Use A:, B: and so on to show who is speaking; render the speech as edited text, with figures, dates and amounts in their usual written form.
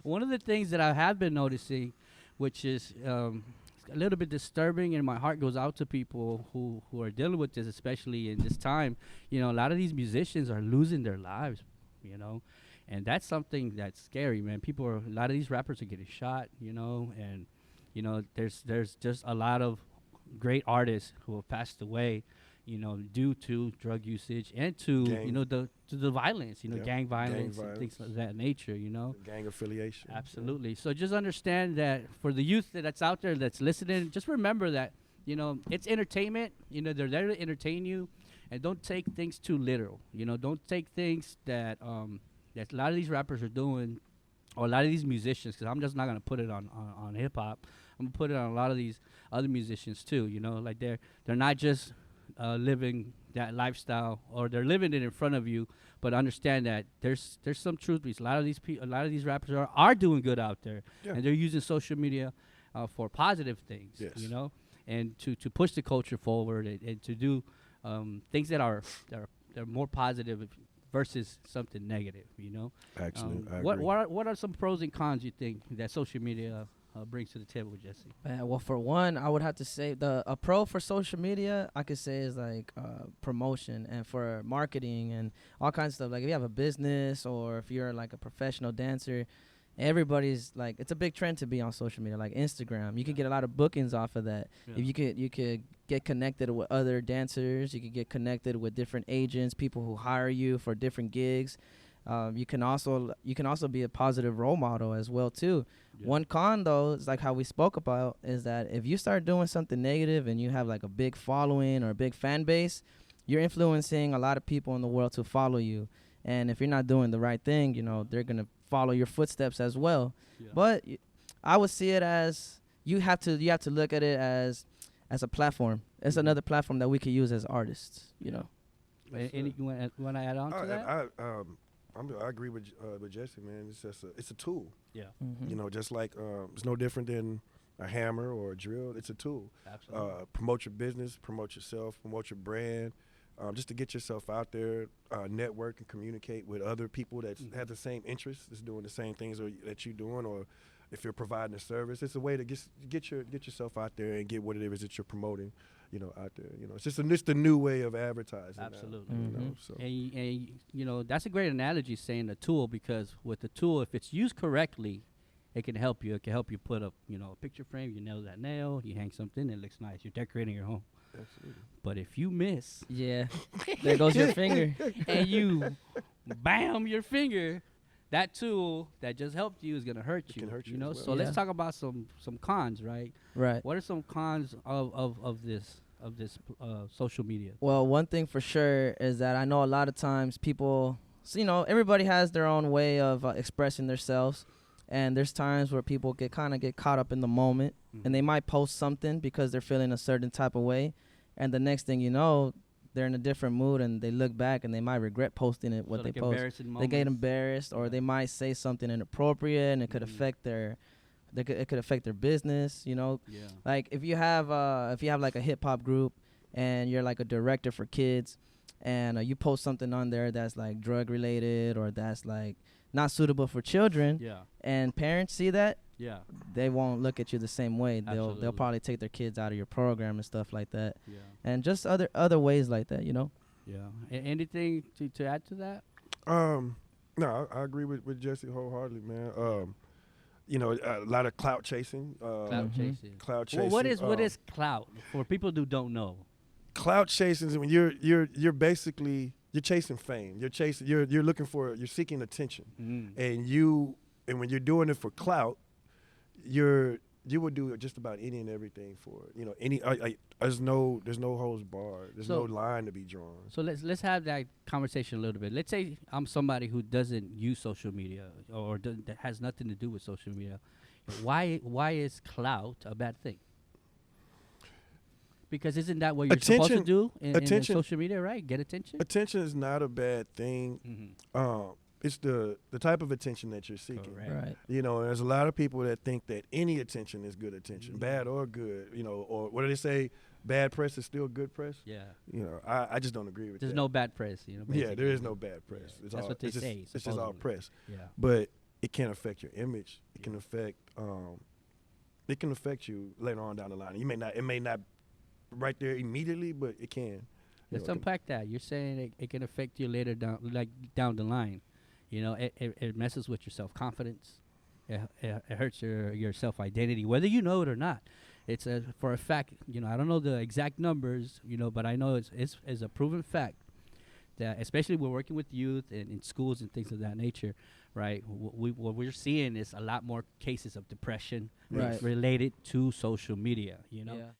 A: One of the things that I have been noticing, which is a little bit disturbing, and my heart goes out to people who are dealing with this, especially in this time. You know, a lot of these musicians are losing their lives. You know, and that's something that's scary, man. A lot of these rappers are getting shot. You know, and you know, there's just a lot of great artists who have passed away, you know, due to drug usage and to
B: Gang.
A: you know the violence, you know,
B: Yeah.
A: gang violence,
B: Gang
A: and things of that nature, you know.
B: Gang affiliation.
A: Absolutely. So just understand that for the youth that's out there that's listening, just remember that, you know, it's entertainment. You know, they're there to entertain you, and don't take things too literal. You know, don't take things that that a lot of these rappers are doing, or a lot of these musicians. Because I'm just not gonna put it on hip hop. I'm gonna put it on a lot of these other musicians too. You know, like they're not just living that lifestyle, or they're living it in front of you, but understand that there's some truth. Because a lot of these rappers are doing good out there, and they're using social media for positive things.
B: Yes.
A: You know, and to push the culture forward, and to do things that are more positive versus something negative. You know,
B: Actually, I
A: what
B: agree.
A: what are some pros and cons you think that social media brings to the table, Jesse?
C: Well, for one, I would have to say a pro for social media, I could say, is like promotion, and for marketing and all kinds of stuff. Like if you have a business, or if you're like a professional dancer, everybody's like, it's a big trend to be on social media, like Instagram. You can get a lot of bookings off of that.
A: Yeah.
C: If you could get connected with other dancers, you could get connected with different agents, people who hire you for different gigs. You can also be a positive role model as well too.
A: Yeah.
C: One con though is like how we spoke about, is that if you start doing something negative and you have like a big following or a big fan base, you're influencing a lot of people in the world to follow you. And if you're not doing the right thing, you know, they're gonna follow your footsteps as well.
A: Yeah.
C: But I would see it as you have to look at it as a platform. It's another platform that we could use as artists. You know.
A: Any you want to add on to that?
B: I agree with Jesse, man. It's just it's a tool.
A: Yeah.
C: Mm-hmm.
B: You know, just like it's no different than a hammer or a drill. It's a tool.
A: Absolutely.
B: Promote your business, promote yourself, promote your brand, just to get yourself out there, network and communicate with other people that have the same interests, that's doing the same things that you're doing, or if you're providing a service. It's a way to get yourself out there and get what it is that you're promoting, you know, out there. You know, it's just the new way of advertising.
A: Absolutely.
B: Now, you
C: Mhm.
B: know, so.
A: And you know, that's a great analogy, saying a tool, because with the tool, if it's used correctly, it can help you. It can help you put up, you know, a picture frame. You nail that nail. You hang something. It looks nice. You're decorating your home.
B: Absolutely.
A: But if you miss
C: Yeah. There goes your finger.
A: and you bam your finger, that tool that just helped you is gonna hurt
B: It
A: you.
B: can hurt you
A: You know.
B: as well.
A: So let's
C: Yeah.
A: talk about some cons, right?
C: Right.
A: What are some cons of this social media?
C: Well, one thing for sure is that I know a lot of times people, so, you know, everybody has their own way of expressing themselves, and there's times where people get caught up in the moment, and they might post something because they're feeling a certain type of way, and the next thing you know, they're in a different mood, and they look back and they might regret posting it. What
A: So
C: they
A: like
C: post,
A: embarrassing
C: they get
A: moments.
C: embarrassed, or
A: Yeah.
C: they might say something inappropriate, and it could affect their, it could affect their business. You know,
A: Yeah.
C: like if you have like a hip hop group, and you're like a director for kids, and you post something on there that's like drug related, or that's like not suitable for children,
A: Yeah.
C: and parents see that,
A: Yeah.
C: they won't look at you the same way. They'll
A: Absolutely.
C: probably take their kids out of your program and stuff like that,
A: Yeah.
C: and just other ways like that, you know.
A: Yeah. Anything to add to that?
B: No, I agree with Jesse wholeheartedly, man. You know, a lot of clout chasing.
A: Clout
C: Mhm.
A: chasing.
B: Clout
A: Well,
B: chasing.
A: what is clout for people who don't know?
B: Clout chasing is when you're basically you're chasing fame. You're looking for, you're seeking attention, and when you're doing it for clout, you would do just about any and everything for it. You know, there's no holds barred. There's
A: So-
B: no line to be drawn.
A: So let's have that conversation a little bit. Let's say I'm somebody who doesn't use social media, or that has nothing to do with social media. Why is clout a bad thing? Because isn't that what you're supposed to
B: Attention-
A: do in
B: attention-
A: social media, right? Get attention.
B: Attention is not a bad thing. It's the type of attention that you're seeking.
A: Correct.
C: Right.
B: You know, there's a lot of people that think that any attention is good attention, bad or good. You know, or what do they say? Bad press is still good press.
A: Yeah.
B: You know, I just don't agree with
A: There's
B: that.
A: no bad press, you know.
B: Yeah, there
A: basically.
B: is no bad press.
A: Yeah.
B: It's
A: That's
B: all,
A: what they
B: it's just,
A: say,
B: It's just all
A: supposedly.
B: press.
A: Yeah.
B: But it can affect your image. It can affect you later on down the line. It may not right there immediately, but it can.
A: Let's unpack that. You're saying it can affect you later down the line. You know, it messes with your self-confidence. It hurts your self-identity, whether you know it or not. It's for a fact. You know, I don't know the exact numbers. You know, but I know it's a proven fact that, especially when working with youth and in schools and things of that nature, right? What we're seeing is a lot more cases of depression
C: Right.
A: related to social media. You know.
C: Yeah.